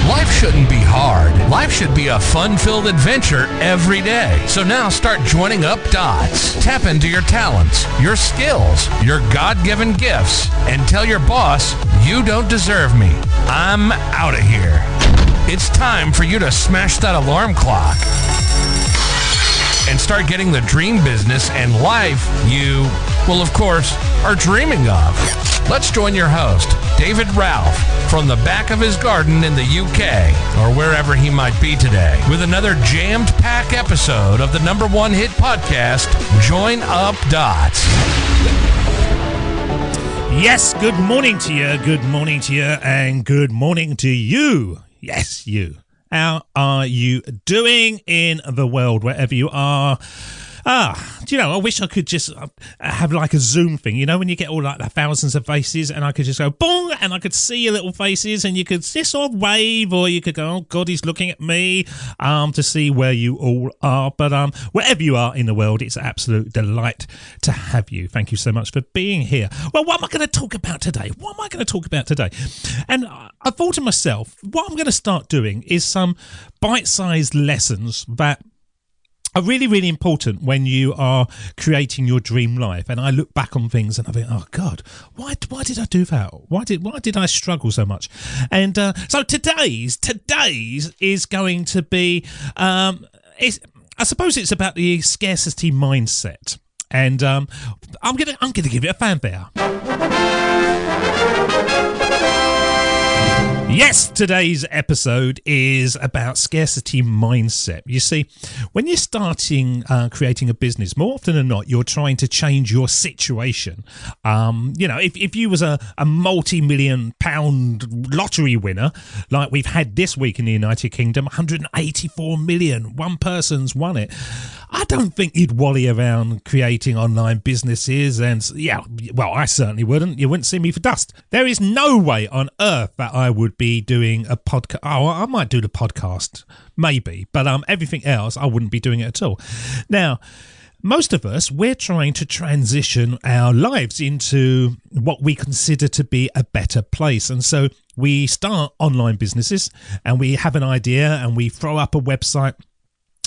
Life shouldn't be hard. Life should be a fun-filled adventure every day. So now start joining up dots. Tap into your talents, your skills, your God-given gifts, and tell your boss, you don't deserve me. I'm out of here. It's time for you to smash that alarm clock and start getting the dream business and life you, well, of course, are dreaming of. Let's join your host, David Ralph, from the back of his garden in the UK, or wherever he might be today, with another jammed-packed episode of the #1 hit podcast, Join Up Dots. Yes, good morning to you, and good morning to you. Yes, you. How are you doing in the world, wherever you are? Do you know, I wish I could just have like a Zoom thing, you know, when you get all like the thousands of faces and I could just go bong and I could see your little faces and you could just sort of wave, or you could go, oh God, he's looking at me, to see where you all are. But wherever you are in the world, it's an absolute delight to have you. Thank you so much for being here. Well, what am I going to talk about today? And I thought to myself, what I'm going to start doing is some bite-sized lessons that are really, really important when you are creating your dream life. And I look back on things and I think, oh God, why did I do that? Why did I struggle so much? And so today's is going to be, I suppose it's about the scarcity mindset. And I'm gonna give it a fanfare. Yes, today's episode is about scarcity mindset. You see, when you're starting creating a business, more often than not, you're trying to change your situation. You know, if you was a multi-million pound lottery winner, like we've had this week in the United Kingdom, 184 million, one person's won it. I don't think you'd wally around creating online businesses, and yeah, well, I certainly wouldn't. You wouldn't see me for dust. There is no way on earth that I would be doing a podcast. Oh, I might do the podcast, maybe, but everything else, I wouldn't be doing it at all. Now, most of us, we're trying to transition our lives into what we consider to be a better place. And so we start online businesses and we have an idea and we throw up a website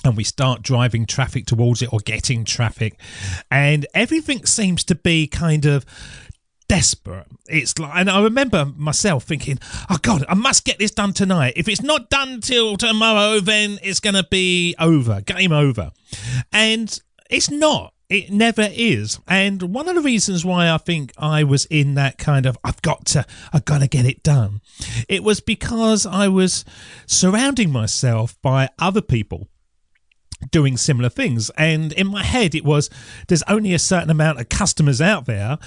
and we start driving traffic towards it or getting traffic. And everything seems to be kind of desperate. It's like, and I remember myself thinking, oh God, I must get this done tonight. If it's not done till tomorrow, then it's going to be over, game over. And it's not. It never is. And one of the reasons why I think I was in that kind of, I've got to get it done. It was because I was surrounding myself by other people doing similar things. And in my head, it was, there's only a certain amount of customers out there.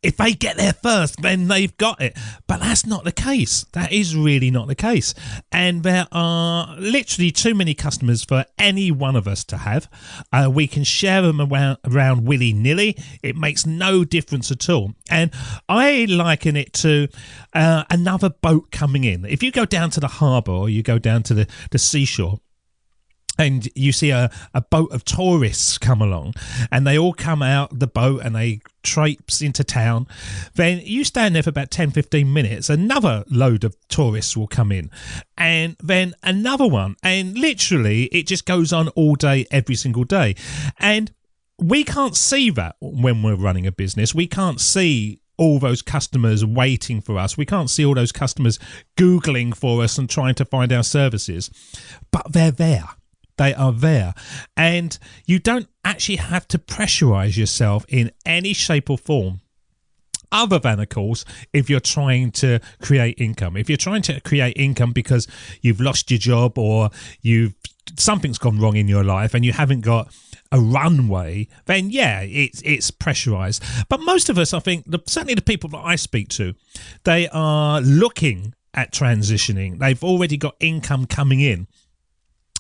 If they get there first, then they've got it. But that's not the case. That is really not the case. And there are literally too many customers for any one of us to have. We can share them around willy-nilly. It makes no difference at all. And I liken it to another boat coming in. If you go down to the harbour or you go down to the seashore, and you see a boat of tourists come along and they all come out the boat and they traipse into town, then you stand there for about 10-15 minutes, another load of tourists will come in, and then another one, and literally it just goes on all day, every single day. And we can't see that when we're running a business. We can't see all those customers waiting for us. We can't see all those customers Googling for us and trying to find our services, but they're there. They are there, and you don't actually have to pressurize yourself in any shape or form, other than, of course, if you're trying to create income. If you're trying to create income because you've lost your job or something's gone wrong in your life and you haven't got a runway, then yeah, it's pressurized. But most of us, I think, certainly the people that I speak to, they are looking at transitioning. They've already got income coming in.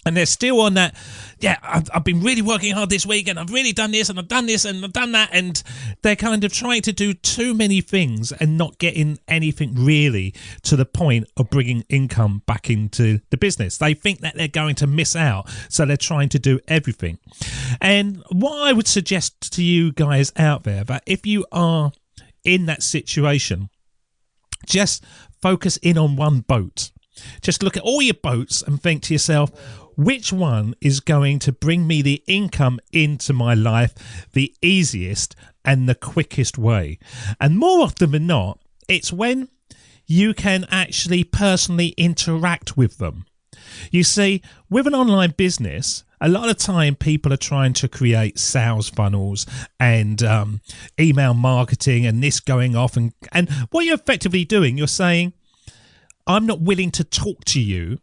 And they're still on that, yeah, I've been really working hard this week and I've really done this and I've done this and I've done that. And they're kind of trying to do too many things and not getting anything really to the point of bringing income back into the business. They think that they're going to miss out. So they're trying to do everything. And what I would suggest to you guys out there, that if you are in that situation, just focus in on one boat. Just look at all your boats and think to yourself, which one is going to bring me the income into my life the easiest and the quickest way? And more often than not, it's when you can actually personally interact with them. You see, with an online business, a lot of time people are trying to create sales funnels and email marketing and this going off. And what you're effectively doing, you're saying, I'm not willing to talk to you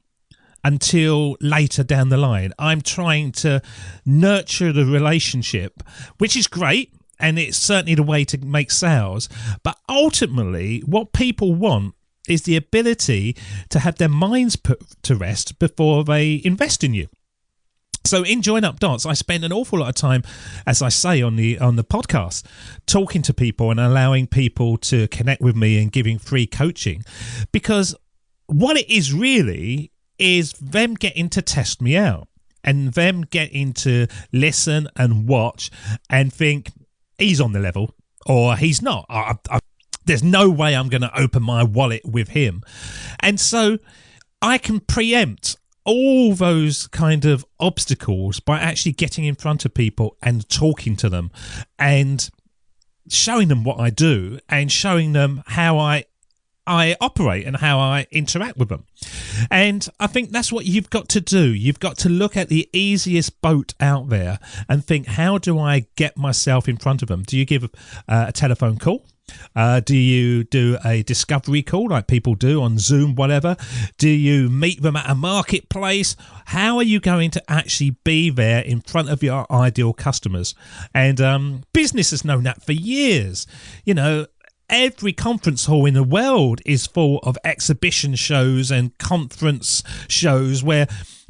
until later down the line. I'm trying to nurture the relationship, which is great. And it's certainly the way to make sales. But ultimately, what people want is the ability to have their minds put to rest before they invest in you. So in Join Up Dots, I spend an awful lot of time, as I say on the podcast, talking to people and allowing people to connect with me and giving free coaching, because what it is really is them getting to test me out and them getting to listen and watch and think he's on the level or he's not. There's no way I'm going to open my wallet with him. And so I can preempt all those kind of obstacles by actually getting in front of people and talking to them and showing them what I do and showing them how I operate and how I interact with them. And I think that's what you've got to do. You've got to look at the easiest boat out there and think, how do I get myself in front of them? Do you give a telephone call? Do you do a discovery call like people do on Zoom, whatever? Do you meet them at a marketplace? How are you going to actually be there in front of your ideal customers? And business has known that for years. You know, every conference hall in the world is full of exhibition shows and conference shows where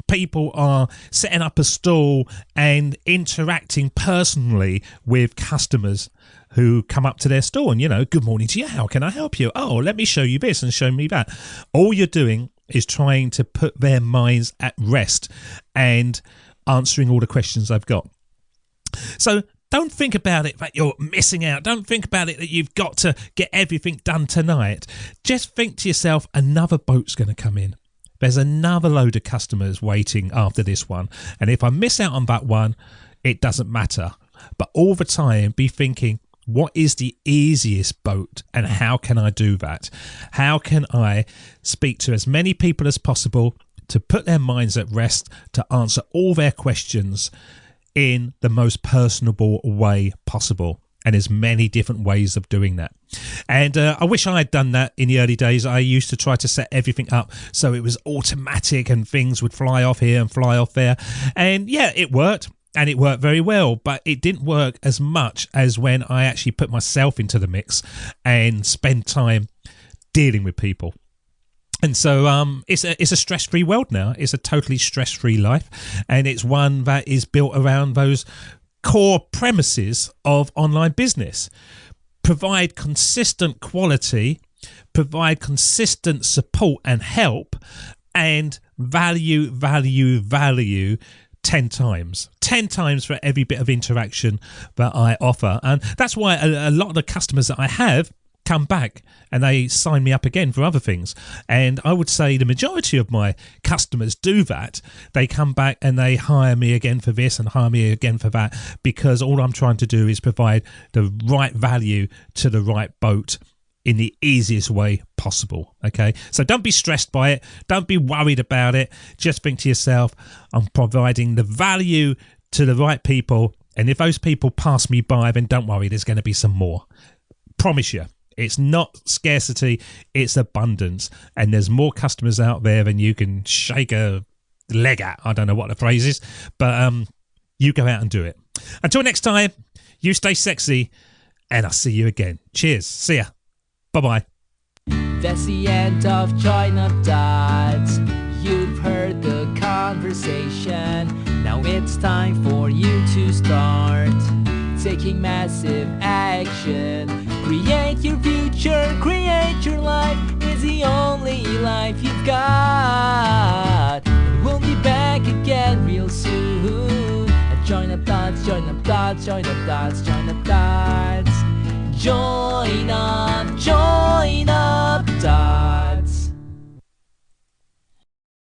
people are setting up a stall and interacting personally with customers who come up to their store and, you know, good morning to you. How can I help you? Oh, let me show you this and show me that. All you're doing is trying to put their minds at rest and answering all the questions they've got. So don't think about it that you're missing out. Don't think about it that you've got to get everything done tonight. Just think to yourself, another boat's going to come in. There's another load of customers waiting after this one. And if I miss out on that one, it doesn't matter. But all the time, be thinking, what is the easiest boat and how can I do that? How can I speak to as many people as possible to put their minds at rest, to answer all their questions in the most personable way possible? And there's many different ways of doing that. And I wish I had done that in the early days. I used to try to set everything up so it was automatic and things would fly off here and fly off there. And yeah, it worked. And it worked very well, but it didn't work as much as when I actually put myself into the mix and spend time dealing with people. And so it's a stress-free world now. It's a totally stress-free life, and it's one that is built around those core premises of online business. Provide consistent quality, provide consistent support and help, and value 10 times for every bit of interaction that I offer. And that's why a lot of the customers that I have come back and they sign me up again for other things. And I would say the majority of my customers do that. They come back and they hire me again for this and hire me again for that, because all I'm trying to do is provide the right value to the right boat in the easiest way possible. Okay, so don't be stressed by it. Don't be worried about it. Just think to yourself, I'm providing the value to the right people, and if those people pass me by, then don't worry, there's going to be some more. Promise you. It's not scarcity, it's abundance, and there's more customers out there than you can shake a leg at. I don't know what the phrase is, but you go out and do it. Until next time, you stay sexy, and I'll see you again. Cheers. See ya. Bye-bye. That's the end of Join Up Dots. You've heard the conversation. Now it's time for you to start taking massive action. Create your future, create your life. It's the only life you've got. And we'll be back again real soon. Join Up Dots, Join Up Dots, Join Up Dots, Join